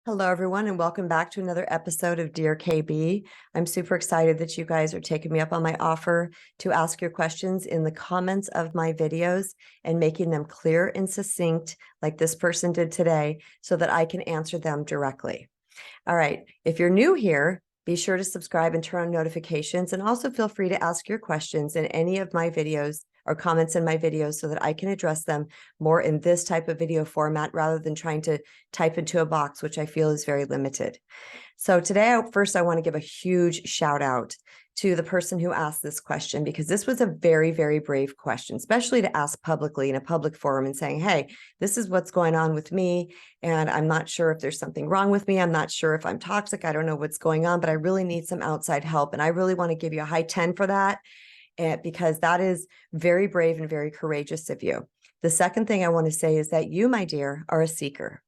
Hello, everyone, and welcome back to another episode of Dear KB. I'm super excited that you guys are taking me up on my offer to ask your questions in the comments of my videos and making them clear and succinct like this person did today so that I can answer them directly. All right, if you're new here, be sure to subscribe and turn on notifications, and also feel free to ask your questions in any of my videos or comments in my videos so that I can address them more in this type of video format rather than trying to type into a box, which I feel is very limited. So today, I want to give a huge shout out to the person who asked this question, because this was a very, very brave question, especially to ask publicly in a public forum and saying, hey, this is what's going on with me. And I'm not sure if there's something wrong with me. I'm not sure if I'm toxic. I don't know what's going on, but I really need some outside help. And I really want to give you a high 10 for that, because that is very brave and very courageous of you. The second thing I want to say is that you, my dear, are a seeker.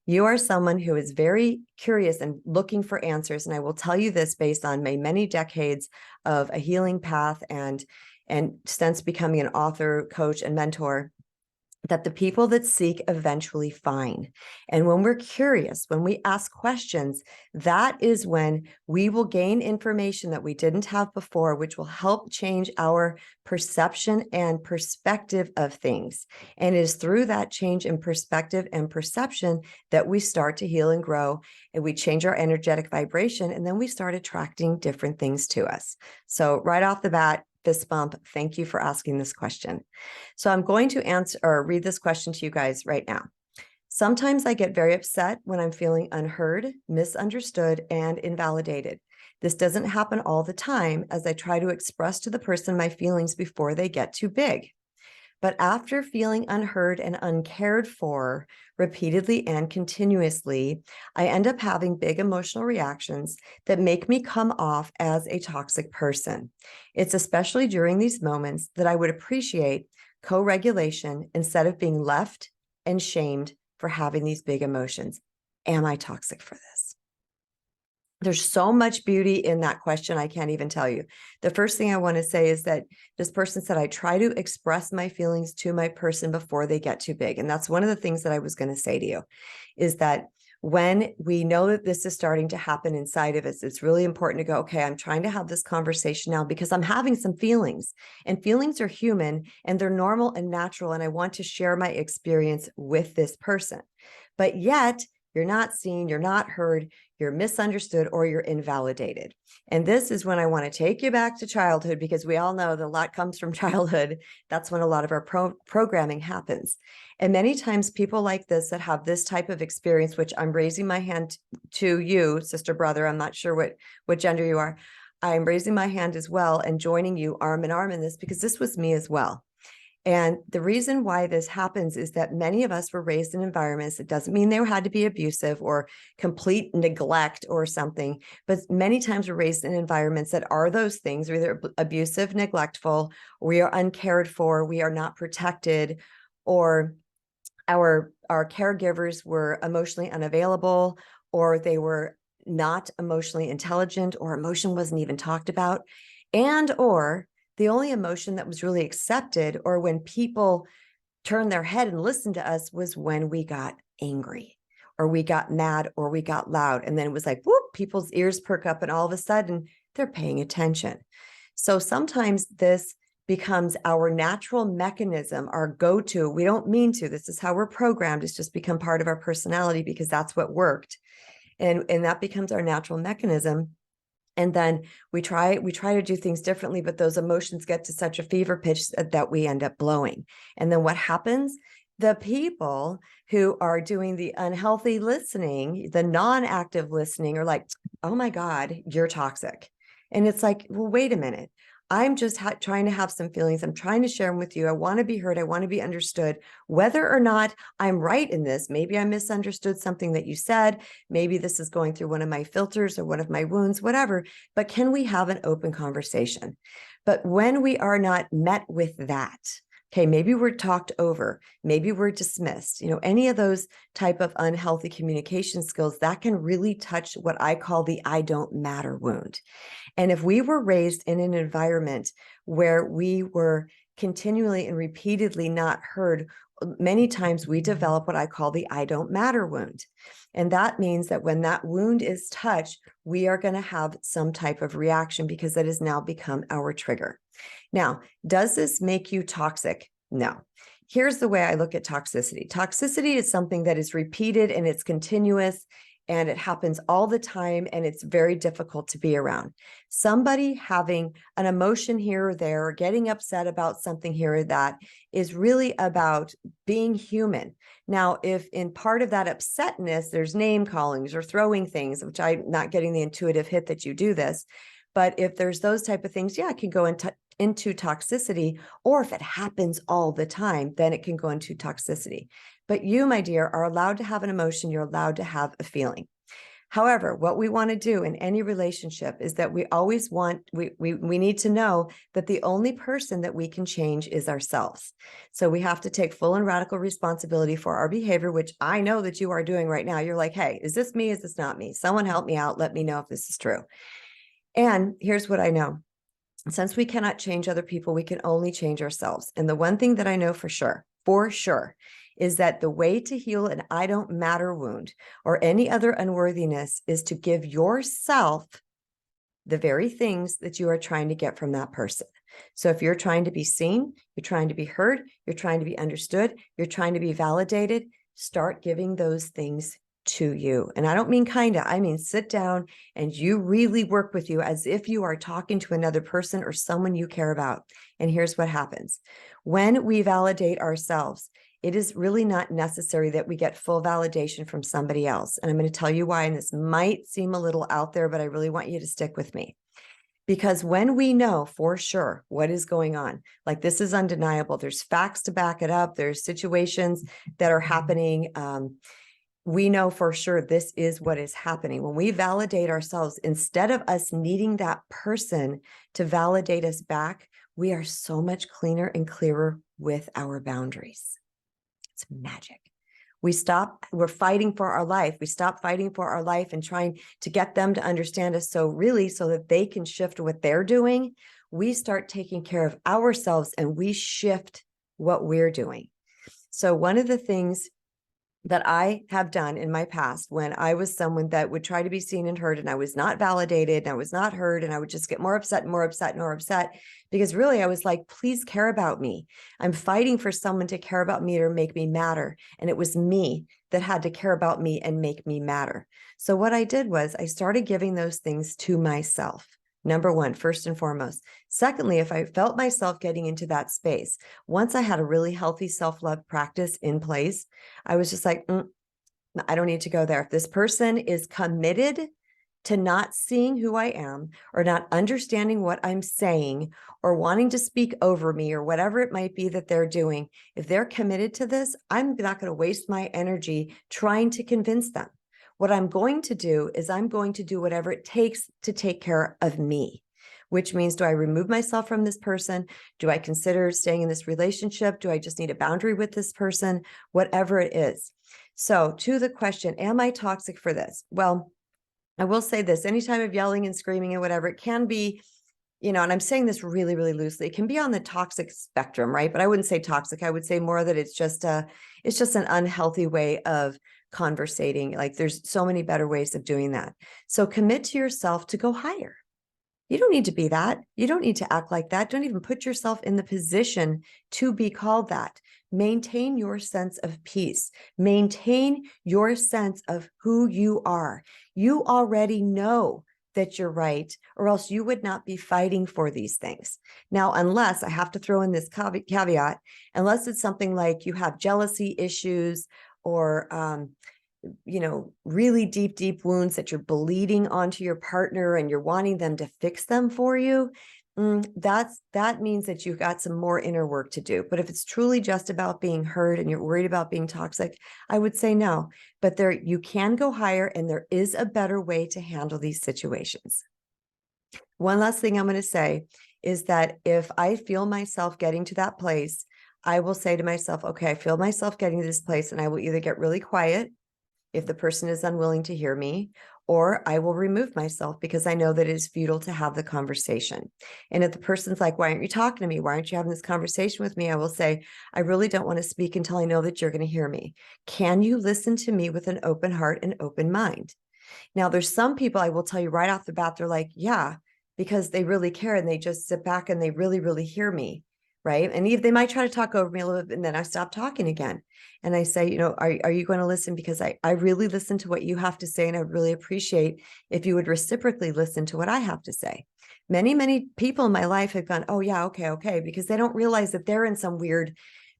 You are someone who is very curious and looking for answers. And I will tell you this based on my many decades of a healing path and since becoming an author, coach, and mentor, that the people that seek eventually find. And when we're curious, when we ask questions, that is when we will gain information that we didn't have before, which will help change our perception and perspective of things. And it is through that change in perspective and perception that we start to heal and grow, and we change our energetic vibration, and then we start attracting different things to us. So right off the bat, fist bump, thank you for asking this question. So I'm going to answer or read this question to you guys right now. Sometimes I get very upset when I'm feeling unheard, misunderstood, and invalidated. This doesn't happen all the time, as I try to express to the person my feelings before they get too big. But after feeling unheard and uncared for repeatedly and continuously, I end up having big emotional reactions that make me come off as a toxic person. It's especially during these moments that I would appreciate co-regulation instead of being left and shamed for having these big emotions. Am I toxic for this? There's so much beauty in that question, I can't even tell you. The first thing I want to say is that this person said, I try to express my feelings to my person before they get too big. And that's one of the things that I was going to say to you, is that when we know that this is starting to happen inside of us, it's really important to go, okay, I'm trying to have this conversation now because I'm having some feelings, and feelings are human and they're normal and natural. And I want to share my experience with this person, but yet you're not seen, you're not heard, you're misunderstood, or you're invalidated. And this is when I want to take you back to childhood, because we all know that a lot comes from childhood. That's when a lot of our programming happens. And many times people like this that have this type of experience, which I'm raising my hand to you, sister, brother, I'm not sure what gender you are. I'm raising my hand as well and joining you arm in arm in this, because this was me as well. And the reason why this happens is that many of us were raised in environments. It doesn't mean they had to be abusive or complete neglect or something, but many times we're raised in environments that are those things, either abusive, neglectful, we are uncared for, we are not protected, or our caregivers were emotionally unavailable, or they were not emotionally intelligent, or emotion wasn't even talked about, and or the only emotion that was really accepted, or when people turned their head and listened to us, was when we got angry, or we got mad, or we got loud. And then it was like, whoop, people's ears perk up and all of a sudden they're paying attention. So sometimes this becomes our natural mechanism, our go-to. We don't mean to. This is how we're programmed. It's just become part of our personality because that's what worked. And that becomes our natural mechanism. And then we try to do things differently, but those emotions get to such a fever pitch that we end up blowing. And then what happens? The people who are doing the unhealthy listening, the non-active listening, are like, oh my God, you're toxic. And it's like, well, wait a minute. I'm just trying to have some feelings. I'm trying to share them with you. I want to be heard. I want to be understood. Whether or not I'm right in this, maybe I misunderstood something that you said. Maybe this is going through one of my filters or one of my wounds, whatever. But can we have an open conversation? But when we are not met with that, okay, maybe we're talked over, maybe we're dismissed, any of those type of unhealthy communication skills, that can really touch what I call the I don't matter wound. And if we were raised in an environment where we were continually and repeatedly not heard, many times we develop what I call the I don't matter wound. And that means that when that wound is touched, we are going to have some type of reaction because that has now become our trigger. Now, does this make you toxic? No. Here's the way I look at toxicity. Toxicity is something that is repeated and it's continuous and it happens all the time and it's very difficult to be around. Somebody having an emotion here or there, or getting upset about something here or that is really about being human. Now, if in part of that upsetness, there's name callings or throwing things, which I'm not getting the intuitive hit that you do this, but if there's those type of things, yeah, it can go into toxicity, or if it happens all the time, then it can go into toxicity. But you, my dear, are allowed to have an emotion. You're allowed to have a feeling. However, what we want to do in any relationship is that we always want, we need to know that the only person that we can change is ourselves. So we have to take full and radical responsibility for our behavior, which I know that you are doing right now. You're like, hey, is this me? Is this not me? Someone help me out. Let me know if this is true. And here's what I know. Since we cannot change other people, we can only change ourselves. And the one thing that I know for sure, is that the way to heal an I don't matter wound or any other unworthiness is to give yourself the very things that you are trying to get from that person. So if you're trying to be seen, you're trying to be heard, you're trying to be understood, you're trying to be validated, start giving those things to you. And I don't mean kind of, I mean, sit down and you really work with you as if you are talking to another person or someone you care about. And here's what happens. When we validate ourselves, it is really not necessary that we get full validation from somebody else. And I'm going to tell you why, and this might seem a little out there, but I really want you to stick with me. Because when we know for sure what is going on, like this is undeniable, there's facts to back it up, there's situations that are happening, we know for sure this is what is happening. When we validate ourselves, instead of us needing that person to validate us back, we are so much cleaner and clearer with our boundaries. It's magic. We're fighting for our life. We stop fighting for our life and trying to get them to understand us. So really, so that they can shift what they're doing, we start taking care of ourselves and we shift what we're doing. So one of the things that I have done in my past when I was someone that would try to be seen and heard and I was not validated and I was not heard and I would just get more upset and more upset and more upset because really I was like, please care about me. I'm fighting for someone to care about me or make me matter. And it was me that had to care about me and make me matter. So what I did was I started giving those things to myself. Number one, first and foremost. Secondly, if I felt myself getting into that space, once I had a really healthy self-love practice in place, I was just like, I don't need to go there. If this person is committed to not seeing who I am or not understanding what I'm saying or wanting to speak over me or whatever it might be that they're doing, if they're committed to this, I'm not going to waste my energy trying to convince them. What I'm going to do is I'm going to do whatever it takes to take care of me, which means, do I remove myself from this person? Do I consider staying in this relationship? Do I just need a boundary with this person? Whatever it is. So to the question, am I toxic for this? Well, I will say this, any time of yelling and screaming and whatever, it can be, and I'm saying this really, really loosely, it can be on the toxic spectrum, right? But I wouldn't say toxic. I would say more that it's just an unhealthy way of conversating. Like there's so many better ways of doing that. So commit to yourself to go higher. You don't need to be that. You don't need to act like that. Don't even put yourself in the position to be called that. Maintain your sense of peace. Maintain your sense of who you are. You already know that you're right, or else you would not be fighting for these things. Now, unless, I have to throw in this caveat, unless it's something like you have jealousy issues or really deep wounds that you're bleeding onto your partner and you're wanting them to fix them for you, that means that you've got some more inner work to do. But if it's truly just about being heard and you're worried about being toxic, I would say no. But you can go higher and there is a better way to handle these situations. One last thing I'm going to say is that if I feel myself getting to that place, I will say to myself, okay, I feel myself getting to this place, and I will either get really quiet if the person is unwilling to hear me, or I will remove myself because I know that it is futile to have the conversation. And if the person's like, why aren't you talking to me? Why aren't you having this conversation with me? I will say, I really don't want to speak until I know that you're going to hear me. Can you listen to me with an open heart and open mind? Now, there's some people I will tell you right off the bat, they're like, yeah, because they really care and they just sit back and they really, really hear me. Right. And they might try to talk over me a little bit and then I stop talking again. And I say, are you going to listen? Because I really listen to what you have to say. And I would really appreciate if you would reciprocally listen to what I have to say. Many, many people in my life have gone, oh, yeah, okay, because they don't realize that they're in some weird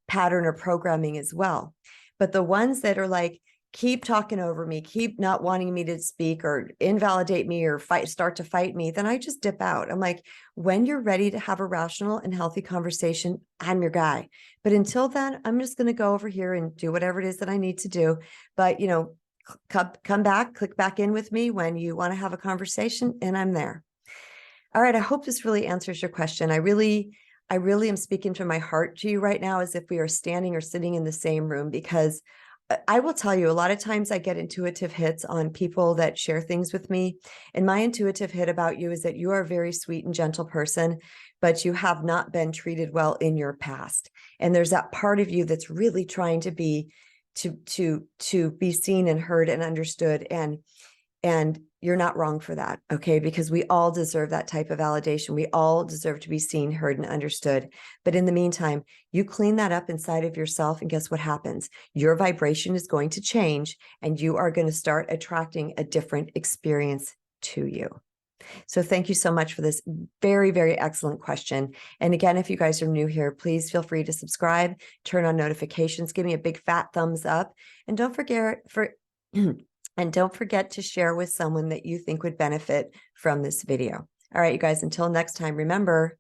pattern or programming as well. But the ones that are like, keep talking over me, keep not wanting me to speak or invalidate me or start to fight me, then I just dip out. I'm like, when you're ready to have a rational and healthy conversation, I'm your guy. But until then, I'm just going to go over here and do whatever it is that I need to do. But, come back, click back in with me when you want to have a conversation, and I'm there. All right. I hope this really answers your question. I really am speaking from my heart to you right now as if we are standing or sitting in the same room, because I will tell you, a lot of times I get intuitive hits on people that share things with me. And my intuitive hit about you is that you are a very sweet and gentle person, but you have not been treated well in your past. And there's that part of you that's really trying to be seen and heard and understood. And you're not wrong for that, okay? Because we all deserve that type of validation. We all deserve to be seen, heard, and understood. But in the meantime, you clean that up inside of yourself, and guess what happens? Your vibration is going to change, and you are going to start attracting a different experience to you. So thank you so much for this very, very excellent question. And again, if you guys are new here, please feel free to subscribe, turn on notifications, give me a big fat thumbs up, and don't forget And don't forget to share with someone that you think would benefit from this video. All right, you guys, until next time, remember,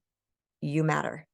you matter.